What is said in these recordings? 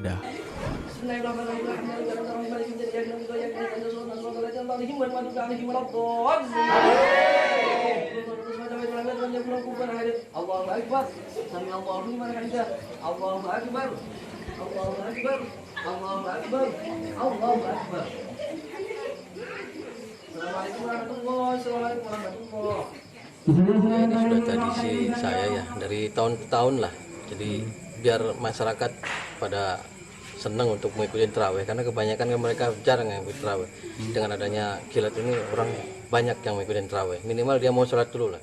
Ada. Allahu Akbar. Sami Allahu liman hamidah. Allahu Akbar. Allahu Akbar. Allahu Akbar. Allahu Akbar. Assalamualaikum warahmatullahi wabarakatuh. Ya, ini sudah tradisi saya ya dari tahun ke tahun lah. Jadi biar masyarakat pada senang untuk mengikuti terawih karena kebanyakan kan mereka jarang yang ikut terawih. Dengan adanya kilat ini orang banyak yang mengikuti terawih. Minimal dia mau sholat dulu lah.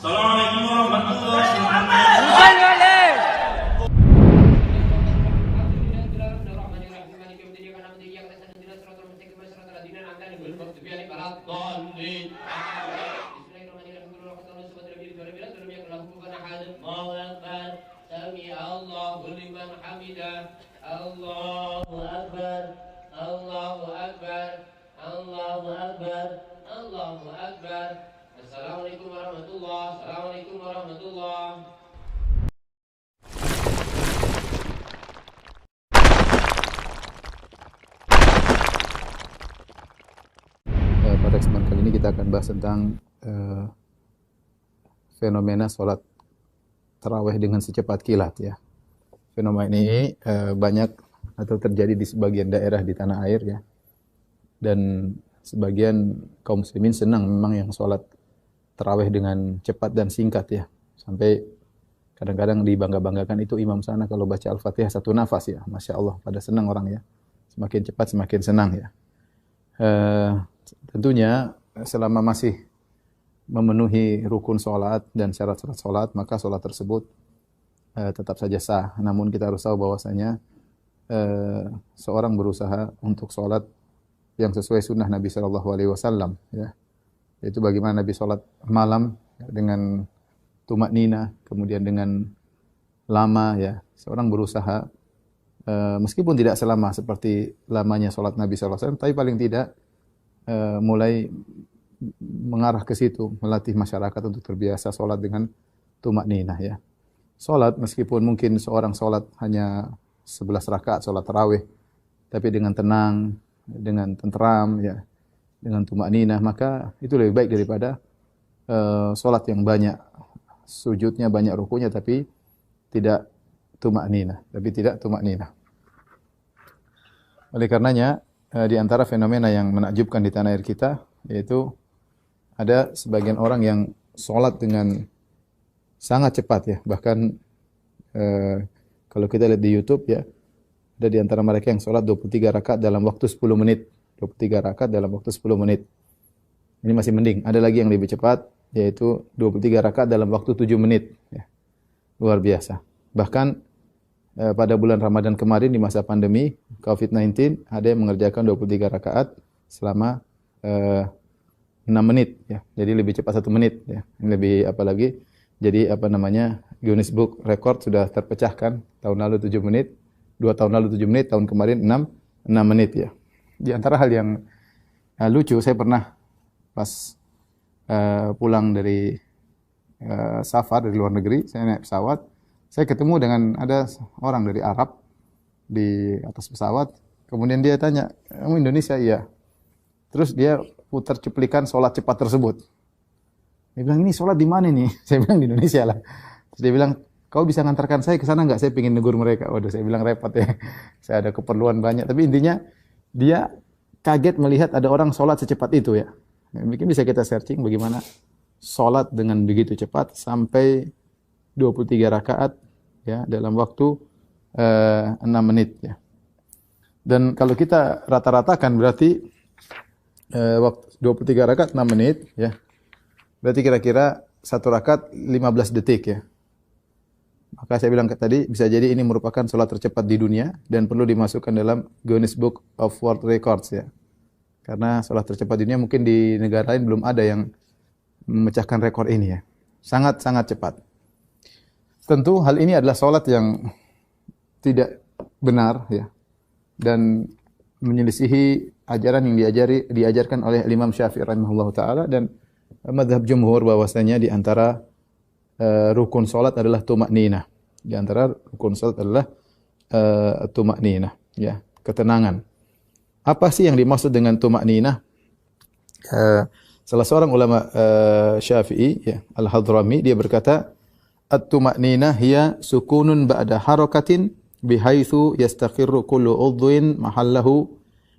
Assalamualaikum warahmatullahi wabarakatuh. Allahu liman hamidah. Allahu Akbar. Allahu Akbar. Allahu Akbar. Allahu Akbar. Assalamualaikum warahmatullahi. Assalamualaikum warahmatullahi. Pada kesempatan kali ini kita akan bahas tentang fenomena sholat tarawih dengan secepat kilat ya. Fenomena ini banyak atau terjadi di sebagian daerah di tanah air ya. Dan sebagian kaum muslimin senang memang yang sholat tarawih dengan cepat dan singkat ya. Sampai kadang-kadang dibangga-banggakan itu imam sana kalau baca Al-Fatihah satu nafas ya. Masya Allah, pada senang orang ya. Semakin cepat semakin senang ya. Tentunya selama masih memenuhi rukun sholat dan syarat-syarat sholat, maka sholat tersebut tetap saja sah. Namun kita harus tahu bahwasanya seorang berusaha untuk sholat yang sesuai sunnah Nabi Shallallahu Alaihi Wasallam, ya. Yaitu bagaimana Nabi sholat malam dengan tumak nina, kemudian dengan lama, ya. Seorang berusaha meskipun tidak selama seperti lamanya sholat Nabi Shallallahu Alaihi Wasallam, tapi paling tidak mulai mengarah ke situ, melatih masyarakat untuk terbiasa sholat dengan tumak ninah ya. Sholat meskipun mungkin seorang sholat hanya 11 rakaat sholat tarawih, tapi dengan tenang, dengan tenteram ya, dengan tumak ninah, maka itu lebih baik daripada sholat yang banyak sujudnya, banyak rukunya, tapi tidak tumak ninah, Oleh karenanya di antara fenomena yang menakjubkan di tanah air kita, yaitu ada sebagian orang yang sholat dengan sangat cepat ya. Bahkan kalau kita lihat di YouTube ya, ada di antara mereka yang sholat 23 rakaat dalam waktu 10 menit. 23 rakaat dalam waktu 10 menit. Ini masih mending. Ada lagi yang lebih cepat, yaitu 23 rakaat dalam waktu 7 menit. Ya. Luar biasa. Bahkan pada bulan Ramadan kemarin di masa pandemi COVID-19, ada yang mengerjakan 23 rakaat selama 6 menit ya. Jadi lebih cepat 1 menit ya. Ini lebih apalagi jadi Guinness Book Record sudah terpecahkan tahun lalu 7 menit, 2 tahun lalu 7 menit, tahun kemarin 6 menit ya. Di antara hal yang lucu, saya pernah pas pulang dari safar dari luar negeri, saya naik pesawat, saya ketemu dengan ada orang dari Arab di atas pesawat. Kemudian dia tanya, "Kamu Indonesia?" "Iya." Terus dia putar cuplikan sholat cepat tersebut. Dia bilang, "Ini sholat di mana nih?" Saya bilang, "Di Indonesia lah." Terus dia bilang, "Kau bisa ngantarkan saya ke sana enggak? Saya ingin negur mereka." Waduh, saya bilang repot ya. Saya ada keperluan banyak. Tapi intinya dia kaget melihat ada orang sholat secepat itu ya. Mungkin bisa kita searching bagaimana sholat dengan begitu cepat sampai 23 rakaat ya dalam waktu 6 menit ya. Dan kalau kita rata-ratakan berarti waktu 23 rakaat 6 menit ya. Berarti kira-kira 1 rakaat 15 detik ya. Maka saya bilang tadi bisa jadi ini merupakan sholat tercepat di dunia dan perlu dimasukkan dalam Guinness Book of World Records ya. Karena sholat tercepat di dunia mungkin di negara lain belum ada yang memecahkan rekor ini ya. Sangat-sangat cepat. Tentu hal ini adalah sholat yang tidak benar ya. Dan menyelisihi ajaran yang diajarkan oleh Imam Syafi'i rahimahullahu taala, dan mazhab jumhur bahwasanya di antara rukun salat adalah tumakninah. Di antara rukun salat adalah tumakninah, ya, ketenangan. Apa sih yang dimaksud dengan tumakninah? Salah seorang ulama Syafi'i, ya, Al-Hadrami, dia berkata, at-tumakninah hiya sukunun ba'da harakatin bihaitsu yastaqirru kullu udhwin mahallahu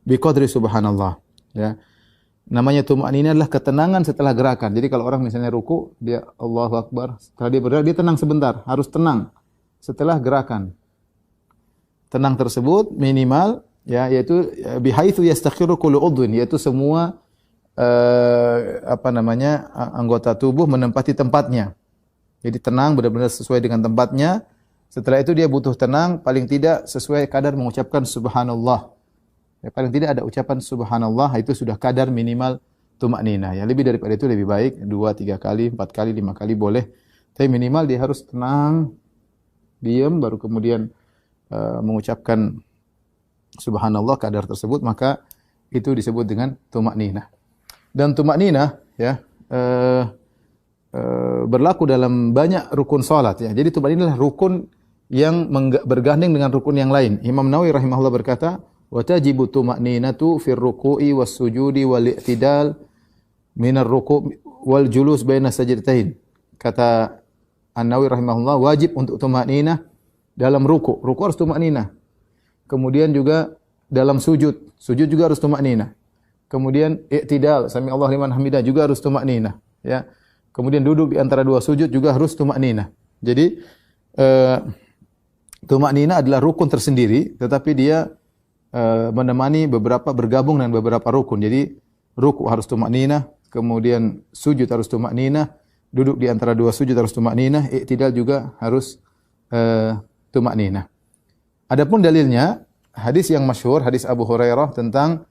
biqadri subhanallah. Ya. Namanya tumakninah adalah ketenangan setelah gerakan. Jadi kalau orang misalnya ruku, dia Allahu Akbar, setelah dia bergerak, dia tenang sebentar, harus tenang setelah gerakan. Tenang tersebut minimal, ya, yaitu bihaitsu yastaqirru kullu udhwin, yaitu semua anggota tubuh menempati tempatnya. Jadi tenang, benar-benar sesuai dengan tempatnya. Setelah itu dia butuh tenang, paling tidak sesuai kadar mengucapkan subhanallah. Ya, paling tidak ada ucapan subhanallah, itu sudah kadar minimal tumakninah. Ya, lebih daripada itu lebih baik, 2, 3 kali, 4 kali, 5 kali boleh. Tapi minimal dia harus tenang, diam, baru kemudian mengucapkan subhanallah kadar tersebut, maka itu disebut dengan tumakninah. Dan tumakninah, ya, berlaku dalam banyak rukun salat, ya. Jadi tumakninah adalah rukun yang bergandeng dengan rukun yang lain. Imam Nawawi rahimahullah berkata, wa tajibu tumakninatu fir ruku'i was sujudi wal i'tidal min ar-ruku' wal julus baina sajdatain. Kata An-Nawawi rahimahullah, wajib untuk tumakninah dalam ruku'. Ruku' harus tumakninah. Kemudian juga dalam sujud. Sujud juga harus tumakninah. Kemudian i'tidal, sami Allah liman hamidah, juga harus tumakninah, ya. Kemudian duduk di antara dua sujud juga harus tumakninah. Jadi tumakninah adalah rukun tersendiri, tetapi dia bergabung dengan beberapa rukun. Jadi ruku harus tumakninah, kemudian sujud harus tumakninah, duduk di antara dua sujud harus tumakninah, i'tidal juga harus tumakninah. Adapun dalilnya, hadis yang masyhur, hadis Abu Hurairah tentang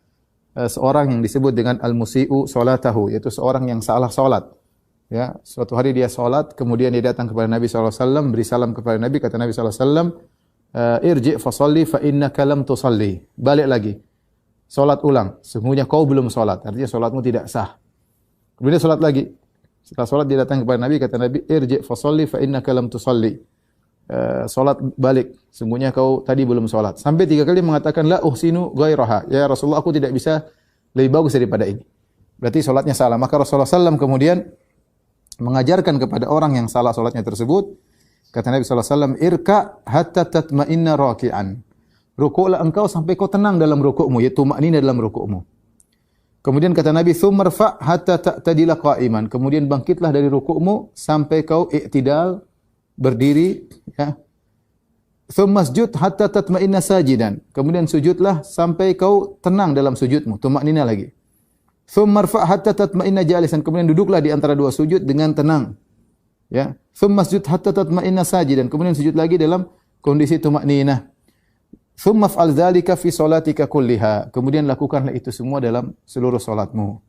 seorang yang disebut dengan al-musi'u salatahu, yaitu seorang yang salah salat. Ya, suatu hari dia salat, kemudian dia datang kepada Nabi SAW, beri salam kepada Nabi, kata Nabi SAW, irji' fa shalli fa innaka lam tusalli. Balik lagi. Salat ulang, sesungguhnya kau belum salat. Artinya salatmu tidak sah. Kemudian salat lagi. Setelah salat dia datang kepada Nabi, kata Nabi, irji' fa shalli fa innaka lam tusalli. Salat balik, sesungguhnya kau tadi belum salat. Sampai 3 kali mengatakan la uhsinu ghairaha. Ya Rasulullah, aku tidak bisa lebih bagus daripada ini. Berarti salatnya salah. Maka Rasulullah SAW kemudian mengajarkan kepada orang yang salah salatnya tersebut, kata Nabi SAW, irka hatta tatma'inna raki'an. Rukuklah engkau sampai kau tenang dalam rukukmu, yaitu tumakninah dalam rukukmu. Kemudian kata Nabi, tsummarfa hatta ta'tadila qa'iman. Kemudian bangkitlah dari rukukmu sampai kau i'tidal, berdiri, ya. Tsummasjud hatta tatma'inna sajidan. Kemudian sujudlah sampai kau tenang dalam sujudmu, tumakninah lagi. Tsummarfa hatta tatma'inna jalisan. Kemudian duduklah di antara dua sujud dengan tenang. Ya. Tsummasjud hatta tatma'inna sajidan. Kemudian sujud lagi dalam kondisi tumakninah. Tsumma fa'al dzalika fi salatika kulliha. Kemudian lakukanlah itu semua dalam seluruh salatmu.